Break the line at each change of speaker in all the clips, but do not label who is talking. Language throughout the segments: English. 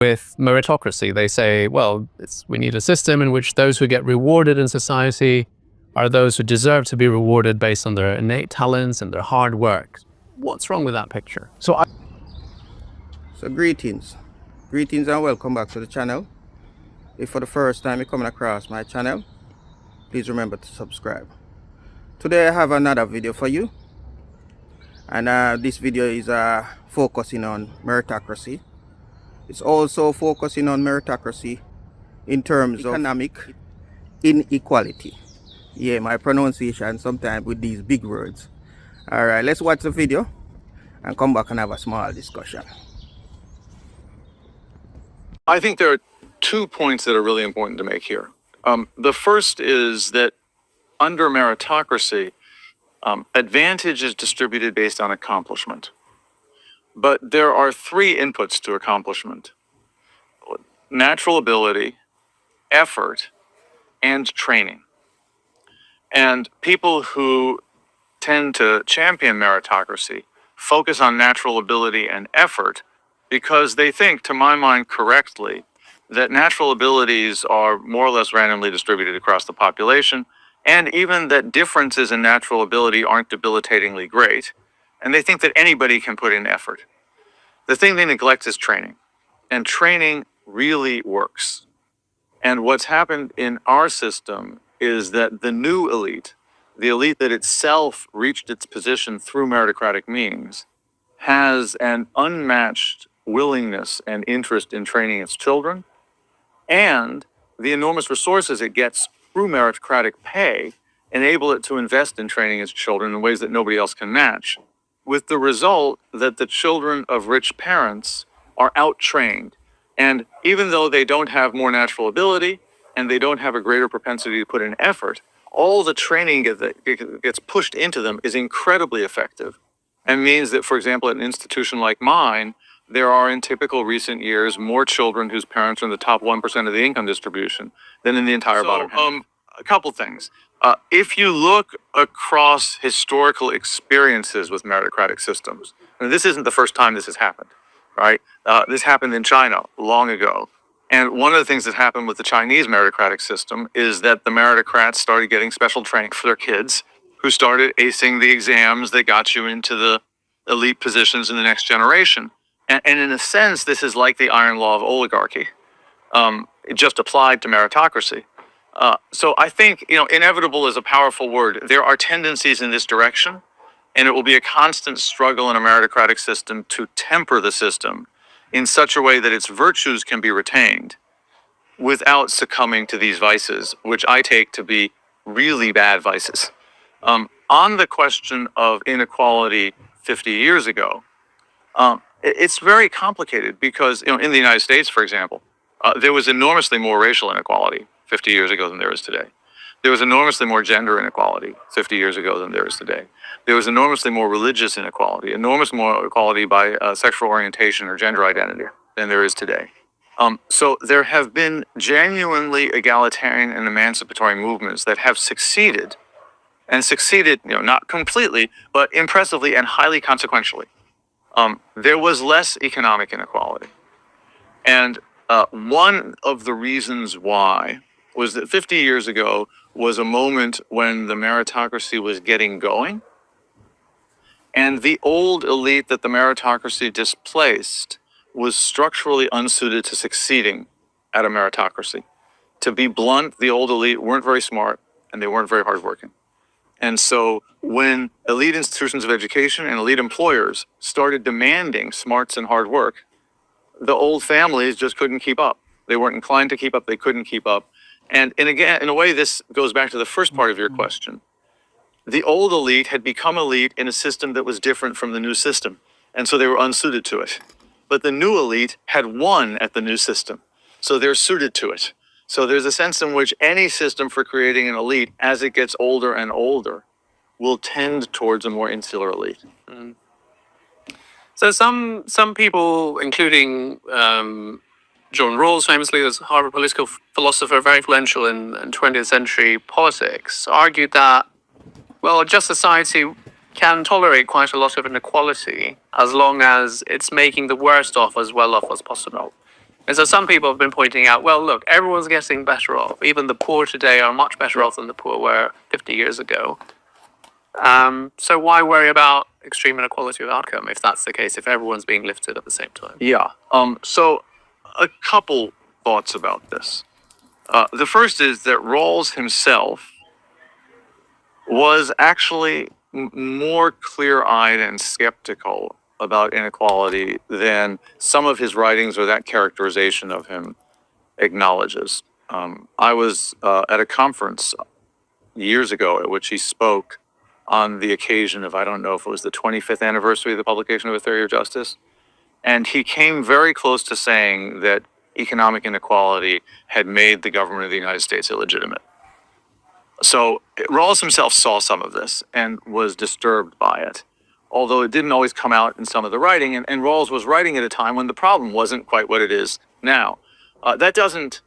With meritocracy, they say, well, we need a system in which those who get rewarded in society are those who deserve to be rewarded based on their innate talents and their hard work. What's wrong with that picture?
So greetings and welcome back to the channel. If for the first time you're coming across my channel, please remember to subscribe. Today I have another video for you, and this video is focusing on meritocracy. It's also focusing on meritocracy in terms of economic inequality. Yeah, my pronunciation sometimes with these big words. Alright, let's watch the video and come back and have a small discussion.
I think there are 2 points that are really important to make here. The first is that under meritocracy, advantage is distributed based on accomplishment. But there are 3 inputs to accomplishment: natural ability, effort, and training. And people who tend to champion meritocracy focus on natural ability and effort because they think, to my mind correctly, that natural abilities are more or less randomly distributed across the population, and even that differences in natural ability aren't debilitatingly great, and they think that anybody can put in effort. The thing they neglect is training, and training really works. And what's happened in our system is that the new elite, the elite that itself reached its position through meritocratic means, has an unmatched willingness and interest in training its children, and the enormous resources it gets through meritocratic pay enable it to invest in training its children in ways that nobody else can match, with the result that the children of rich parents are out-trained. And even though they don't have more natural ability and they don't have a greater propensity to put in effort, all the training that gets pushed into them is incredibly effective, and means that, for example, at an institution like mine, there are in typical recent years more children whose parents are in the top 1% of the income distribution than in the entire bottom half. A couple things. If you look across historical experiences with meritocratic systems, and this isn't the first time this has happened, right? This happened in China long ago. And one of the things that happened with the Chinese meritocratic system is that the meritocrats started getting special training for their kids, who started acing the exams that got you into the elite positions in the next generation. And in a sense, this is like the iron law of oligarchy. It just applied to meritocracy. So I think, inevitable is a powerful word. There are tendencies in this direction, and it will be a constant struggle in a meritocratic system to temper the system in such a way that its virtues can be retained without succumbing to these vices, which I take to be really bad vices. On the question of inequality 50 years ago, it's very complicated because, in the United States, for example, there was enormously more racial inequality 50 years ago than there is today. There was enormously more gender inequality 50 years ago than there is today. There was enormously more religious inequality, enormous more equality by sexual orientation or gender identity than there is today. So there have been genuinely egalitarian and emancipatory movements that have succeeded, and succeeded, not completely, but impressively and highly consequentially. There was less economic inequality. And one of the reasons why was that 50 years ago was a moment when the meritocracy was getting going, and the old elite that the meritocracy displaced was structurally unsuited to succeeding at a meritocracy. To be blunt, the old elite weren't very smart, and they weren't very hardworking. And so when elite institutions of education and elite employers started demanding smarts and hard work, the old families just couldn't keep up. They weren't inclined to keep up, they couldn't keep up. And again, in a way, this goes back to the first part of your question. The old elite had become elite in a system that was different from the new system, and so they were unsuited to it. But the new elite had won at the new system, so they're suited to it. So there's a sense in which any system for creating an elite, as it gets older and older, will tend towards a more insular elite.
Mm. So some people, including John Rawls, famously, was a Harvard political philosopher, very influential in 20th century politics, argued that, well, a just society can tolerate quite a lot of inequality as long as it's making the worst off as well off as possible. And so some people have been pointing out, well, look, everyone's getting better off. Even the poor today are much better off than the poor were 50 years ago. So why worry about extreme inequality of outcome if that's the case, if everyone's being lifted at the same time?
Yeah. So a couple thoughts about this. The first is that Rawls himself was actually more clear-eyed and skeptical about inequality than some of his writings or that characterization of him acknowledges. I was at a conference years ago at which he spoke on the occasion of, I don't know if it was the 25th anniversary of the publication of A Theory of Justice. And he came very close to saying that economic inequality had made the government of the United States illegitimate. So Rawls himself saw some of this and was disturbed by it, although it didn't always come out in some of the writing. And Rawls was writing at a time when the problem wasn't quite what it is now. That doesn't,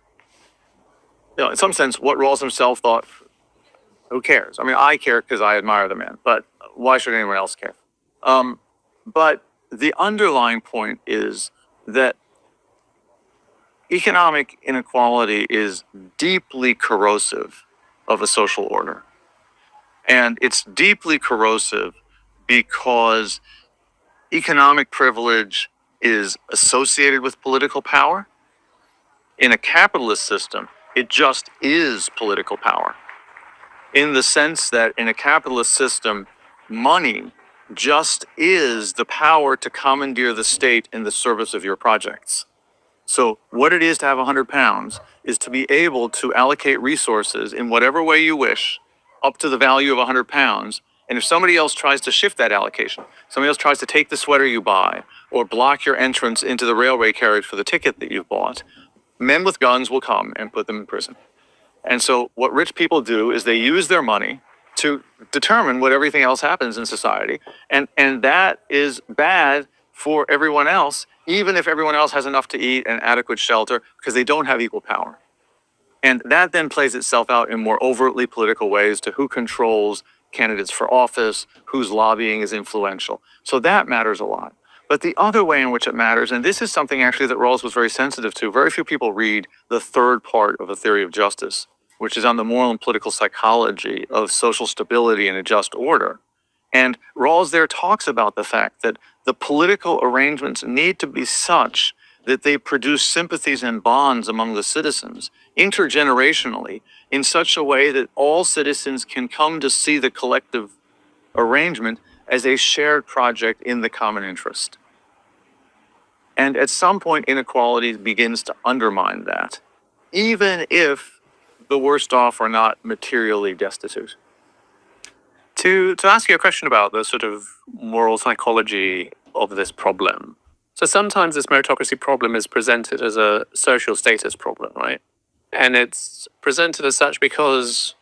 in some sense, what Rawls himself thought, who cares? I mean, I care because I admire the man, but why should anyone else care? But the underlying point is that economic inequality is deeply corrosive of a social order. And it's deeply corrosive because economic privilege is associated with political power. In a capitalist system, it just is political power. In the sense that in a capitalist system, money just is the power to commandeer the state in the service of your projects. So what it is to have 100 pounds is to be able to allocate resources in whatever way you wish up to the value of 100 pounds. And if somebody else tries to shift that allocation, somebody else tries to take the sweater you buy or block your entrance into the railway carriage for the ticket that you've bought, men with guns will come and put them in prison. And so what rich people do is they use their money to determine what everything else happens in society. And that is bad for everyone else, even if everyone else has enough to eat and adequate shelter, because they don't have equal power. And that then plays itself out in more overtly political ways to who controls candidates for office, whose lobbying is influential. So that matters a lot. But the other way in which it matters, and this is something actually that Rawls was very sensitive to, very few people read the third part of A Theory of Justice, which is on the moral and political psychology of social stability and a just order. And Rawls there talks about the fact that the political arrangements need to be such that they produce sympathies and bonds among the citizens intergenerationally in such a way that all citizens can come to see the collective arrangement as a shared project in the common interest. And at some point, inequality begins to undermine that, even if the worst off are not materially destitute.
To ask you a question about the sort of moral psychology of this problem. So sometimes this meritocracy problem is presented as a social status problem, right? And it's presented as such because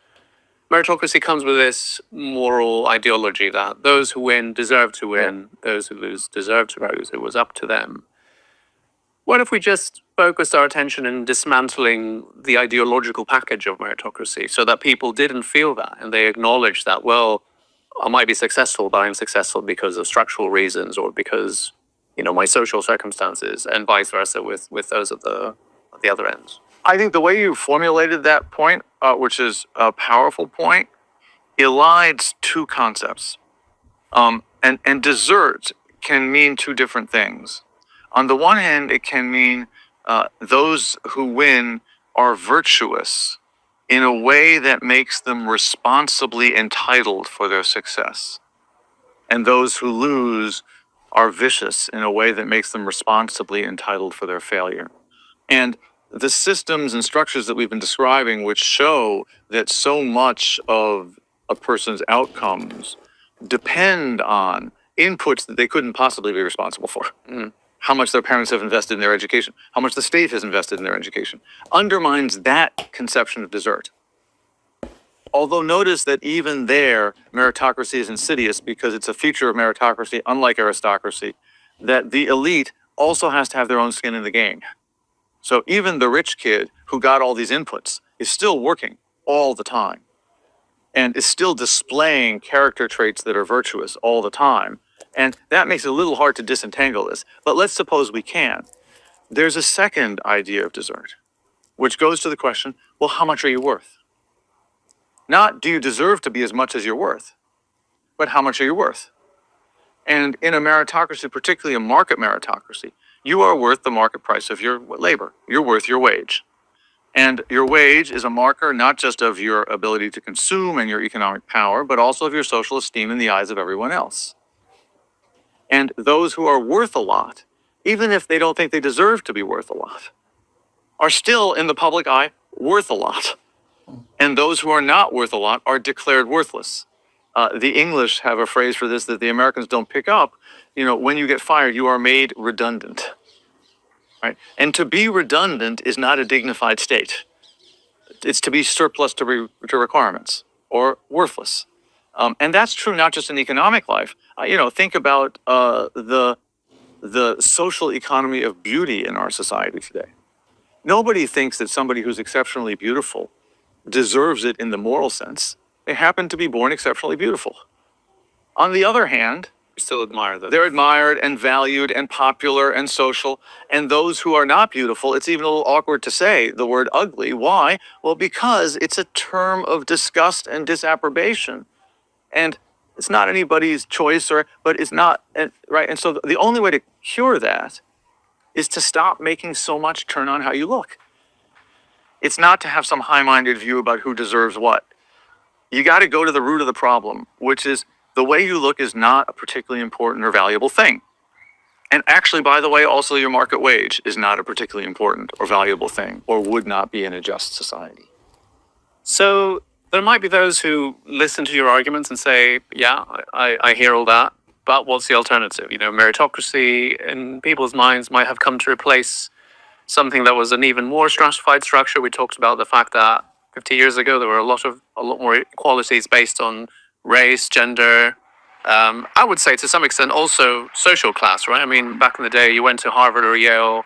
meritocracy comes with this moral ideology that those who win deserve to win, those who lose deserve to lose. It was up to them. What if we just focused our attention in dismantling the ideological package of meritocracy so that people didn't feel that and they acknowledged that, well, I might be successful, but I'm successful because of structural reasons or because, my social circumstances, and vice versa with those at the other ends?
I think the way you formulated that point, which is a powerful point, elides two concepts. And desert can mean two different things. On the one hand, it can mean those who win are virtuous in a way that makes them responsibly entitled for their success. And those who lose are vicious in a way that makes them responsibly entitled for their failure. And the systems and structures that we've been describing, which show that so much of a person's outcomes depend on inputs that they couldn't possibly be responsible for. How much their parents have invested in their education, how much the state has invested in their education, undermines that conception of desert. Although notice that even there, meritocracy is insidious because it's a feature of meritocracy, unlike aristocracy, that the elite also has to have their own skin in the game. So even the rich kid who got all these inputs is still working all the time and is still displaying character traits that are virtuous all the time. And that makes it a little hard to disentangle this. But let's suppose we can. there's a second idea of desert, which goes to the question, well, how much are you worth? Not do you deserve to be as much as you're worth, but how much are you worth? And in a meritocracy, particularly a market meritocracy, you are worth the market price of your labor. You're worth your wage. And your wage is a marker not just of your ability to consume and your economic power, but also of your social esteem in the eyes of everyone else. And those who are worth a lot, even if they don't think they deserve to be worth a lot, are still in the public eye worth a lot. And those who are not worth a lot are declared worthless. The English have a phrase for this that the Americans don't pick up. You know, when you get fired, you are made redundant. Right? And to be redundant is not a dignified state. It's to be surplus to requirements or worthless. And that's true not just in economic life. Think about the social economy of beauty in our society today. Nobody thinks that somebody who's exceptionally beautiful deserves it in the moral sense. They happen to be born exceptionally beautiful. On the other hand,
We still admire them.
they're admired and valued and popular and social. And those who are not beautiful, it's even a little awkward to say the word ugly. Why? Well, because it's a term of disgust and disapprobation. And it's not anybody's choice, but it's not, right? And so the only way to cure that is to stop making so much turn on how you look. It's not to have some high-minded view about who deserves what. You got to go to the root of the problem, which is the way you look is not a particularly important or valuable thing. And actually, by the way, also your market wage is not a particularly important or valuable thing, or would not be in a just society.
So there might be those who listen to your arguments and say, yeah, I hear all that, but what's the alternative? You know, meritocracy in people's minds might have come to replace something that was an even more stratified structure. We talked about the fact that 50 years ago, there were a lot more equalities based on race, gender. I would say to some extent also social class, right? I mean, back in the day, you went to Harvard or Yale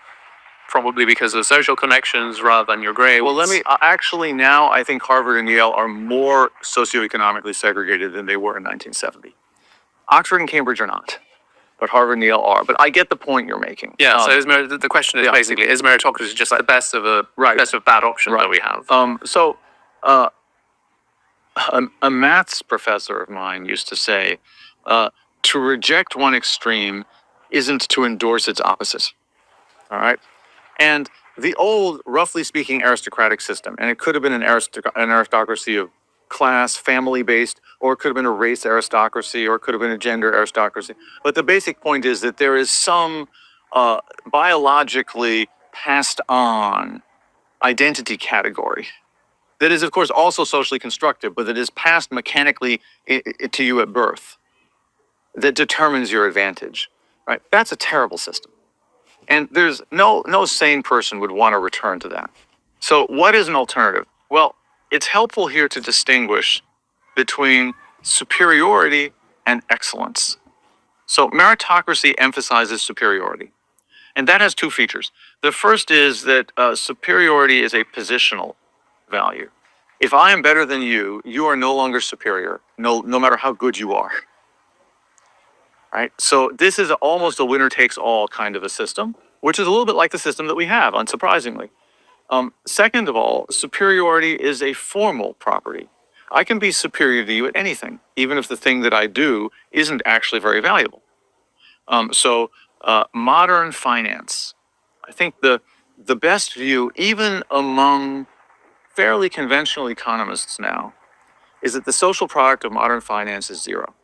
probably because of social connections rather than your grades.
Well, actually now I think Harvard and Yale are more socioeconomically segregated than they were in 1970. Oxford and Cambridge are not, but Harvard and Yale are. But I get the point you're making.
Yeah, so the question is basically, is meritocracy just like the best of bad option that we have?
A maths professor of mine used to say, to reject one extreme isn't to endorse its opposite. All right? And the old, roughly speaking, aristocratic system, and it could have been an aristocracy of class, family-based, or it could have been a race aristocracy, or it could have been a gender aristocracy. But the basic point is that there is some biologically passed on identity category that is, of course, also socially constructive, but that is passed mechanically to you at birth that determines your advantage. Right? That's a terrible system. And there's no sane person would want to return to that. So what is an alternative? Well, it's helpful here to distinguish between superiority and excellence. So meritocracy emphasizes superiority. And that has two features. The first is that superiority is a positional value. If I am better than you, you are no longer superior, no matter how good you are. Right? So this is almost a winner-takes-all kind of a system, which is a little bit like the system that we have, unsurprisingly. Second of all, superiority is a formal property. I can be superior to you at anything, even if the thing that I do isn't actually very valuable. Modern finance, I think the best view, even among fairly conventional economists now, is that the social product of modern finance is zero.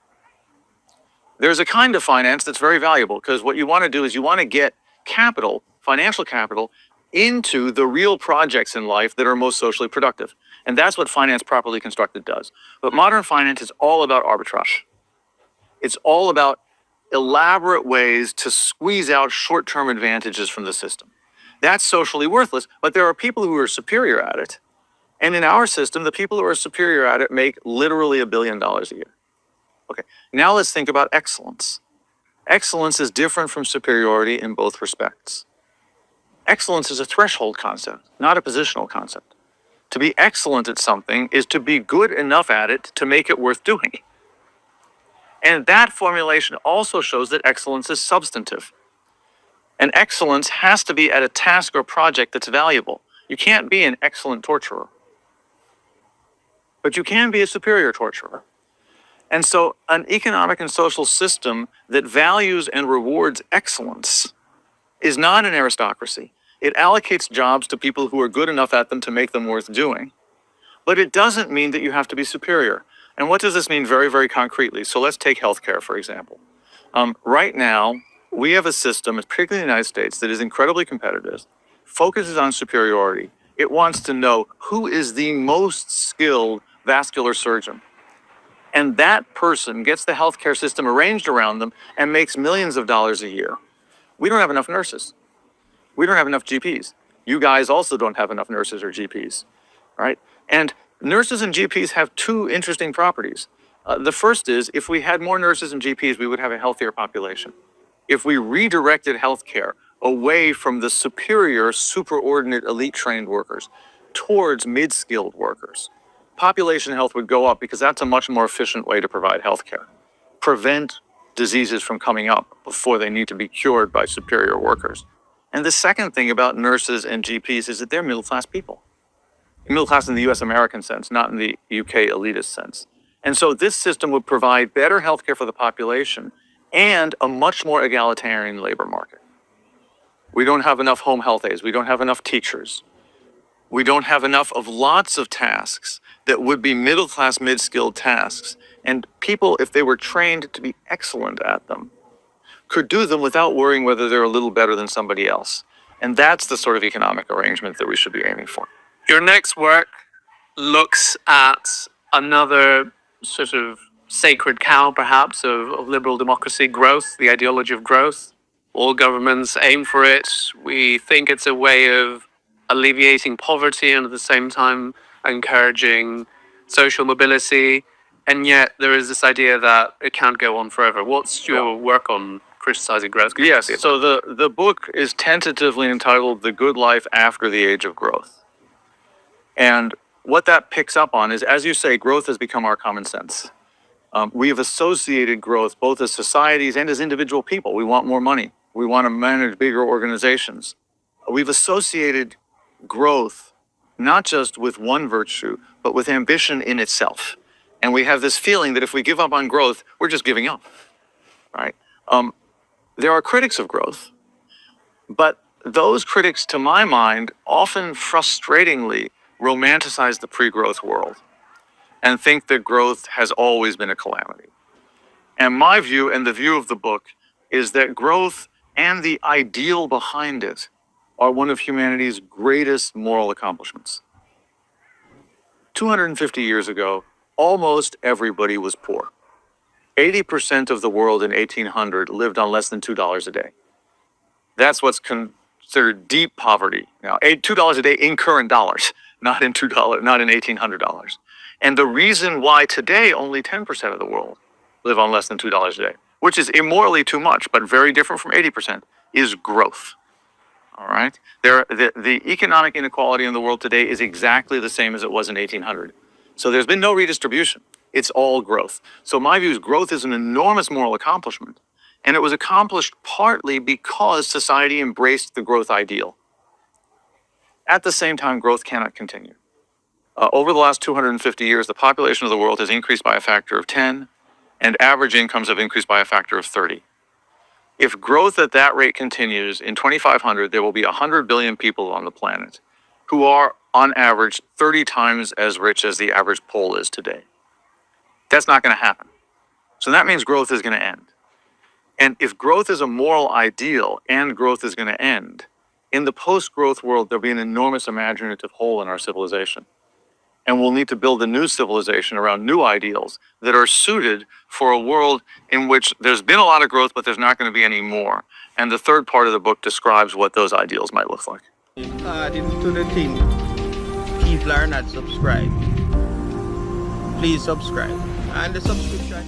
There's a kind of finance that's very valuable because what you want to do is you want to get capital, financial capital, into the real projects in life that are most socially productive. And that's what finance properly constructed does. But modern finance is all about arbitrage. It's all about elaborate ways to squeeze out short-term advantages from the system. That's socially worthless, but there are people who are superior at it. And in our system, the people who are superior at it make literally $1 billion a year. Okay, now let's think about excellence. Excellence is different from superiority in both respects. Excellence is a threshold concept, not a positional concept. To be excellent at something is to be good enough at it to make it worth doing. And that formulation also shows that excellence is substantive. And excellence has to be at a task or project that's valuable. You can't be an excellent torturer, but you can be a superior torturer. And so an economic and social system that values and rewards excellence is not an aristocracy. It allocates jobs to people who are good enough at them to make them worth doing. But it doesn't mean that you have to be superior. And what does this mean very, very concretely? So let's take healthcare, for example. Right now, we have a system, particularly in the United States, that is incredibly competitive, focuses on superiority. It wants to know who is the most skilled vascular surgeon. And that person gets the healthcare system arranged around them and makes millions of dollars a year. We don't have enough nurses. We don't have enough GPs. You guys also don't have enough nurses or GPs, right? And nurses and GPs have two interesting properties. The first is, if we had more nurses and GPs, we would have a healthier population. If we redirected healthcare away from the superior, superordinate, elite-trained workers towards mid-skilled workers, population health would go up because that's a much more efficient way to provide healthcare. Prevent diseases from coming up before they need to be cured by superior workers. And the second thing about nurses and GPs is that they're middle-class people. Middle class in the US American sense, not in the UK elitist sense. And so this system would provide better healthcare for the population and a much more egalitarian labor market. We don't have enough home health aides. We don't have enough teachers. We don't have enough of lots of tasks that would be middle class, mid-skilled tasks. And people, if they were trained to be excellent at them, could do them without worrying whether they're a little better than somebody else. And that's the sort of economic arrangement that we should be aiming for.
Your next work looks at another sort of sacred cow, perhaps, of liberal democracy, growth, the ideology of growth. All governments aim for it. We think it's a way of alleviating poverty and at the same time encouraging social mobility. And yet there is this idea that it can't go on forever. What's your work on criticizing growth?
Yes, so the book is tentatively entitled The Good Life After the Age of Growth. And what that picks up on is, as you say, growth has become our common sense. We have associated growth both as societies and as individual people. We want more money. We want to manage bigger organizations. We've associated growth not just with one virtue, but with ambition in itself. And we have this feeling that if we give up on growth, we're just giving up, right? There are critics of growth, but those critics, to my mind, often frustratingly romanticize the pre-growth world and think that growth has always been a calamity. And my view, and the view of the book, is that growth and the ideal behind it are one of humanity's greatest moral accomplishments. 250 years ago, almost everybody was poor. 80% of the world in 1800 lived on less than $2 a day. That's what's considered deep poverty. Now, $2 a day in current dollars, not in $1800. And the reason why today only 10% of the world live on less than $2 a day, which is immorally too much, but very different from 80%, is growth. All right? The economic inequality in the world today is exactly the same as it was in 1800. So there's been no redistribution. It's all growth. So my view is growth is an enormous moral accomplishment. And it was accomplished partly because society embraced the growth ideal. At the same time, growth cannot continue. Over the last 250 years, the population of the world has increased by a factor of 10, and average incomes have increased by a factor of 30. If growth at that rate continues, in 2500, there will be 100 billion people on the planet who are, on average, 30 times as rich as the average Pole is today. That's not going to happen. So that means growth is going to end. And if growth is a moral ideal and growth is going to end, in the post-growth world, there'll be an enormous imaginative hole in our civilization. And we'll need to build a new civilization around new ideals that are suited for a world in which there's been a lot of growth, but there's not going to be any more. And the third part of the book describes what those ideals might look like.
According to the thing, people are not subscribed. Please subscribe. And the subscription